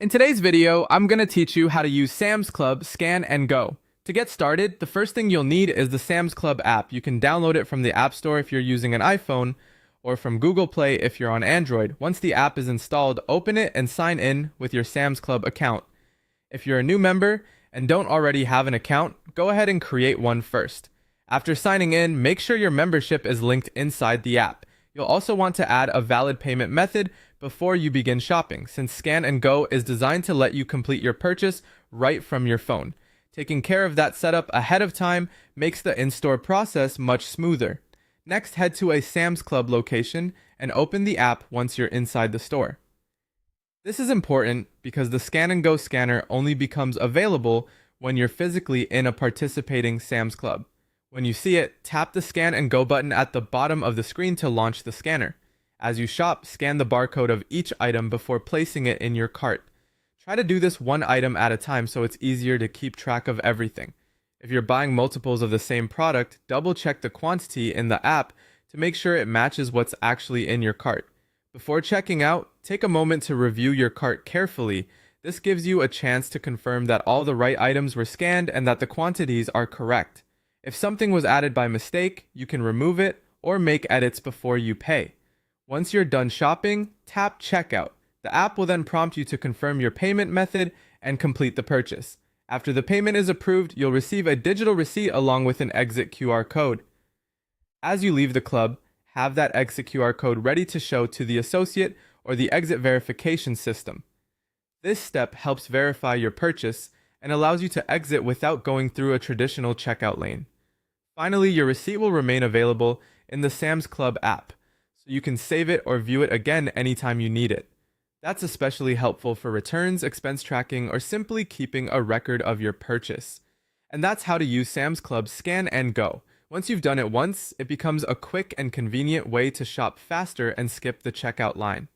In today's video, I'm going to teach you how to use Sam's Club Scan and Go. To get started, the first thing you'll need is the Sam's Club app. You can download it from the App Store if you're using an iPhone, or from Google Play if you're on Android. Once the app is installed, open it and sign in with your Sam's Club account. If you're a new member and don't already have an account, go ahead and create one first. After signing in, make sure your membership is linked inside the app. You'll also want to add a valid payment method before you begin shopping, since Scan and Go is designed to let you complete your purchase right from your phone. Taking care of that setup ahead of time makes the in-store process much smoother. Next, head to a Sam's Club location and open the app once you're inside the store. This is important because the Scan and Go scanner only becomes available when you're physically in a participating Sam's Club. When you see it, tap the Scan and Go button at the bottom of the screen to launch the scanner. As you shop, scan the barcode of each item before placing it in your cart. Try to do this one item at a time so it's easier to keep track of everything. If you're buying multiples of the same product, double check the quantity in the app to make sure it matches what's actually in your cart. Before checking out, take a moment to review your cart carefully. This gives you a chance to confirm that all the right items were scanned and that the quantities are correct. If something was added by mistake, you can remove it or make edits before you pay. Once you're done shopping, tap Checkout. The app will then prompt you to confirm your payment method and complete the purchase. After the payment is approved, you'll receive a digital receipt along with an exit QR code. As you leave the club, have that exit QR code ready to show to the associate or the exit verification system. This step helps verify your purchase and allows you to exit without going through a traditional checkout lane. Finally, your receipt will remain available in the Sam's Club app, so you can save it or view it again anytime you need it. That's especially helpful for returns, expense tracking, or simply keeping a record of your purchase. And that's how to use Sam's Club Scan and Go. Once you've done it once, it becomes a quick and convenient way to shop faster and skip the checkout line.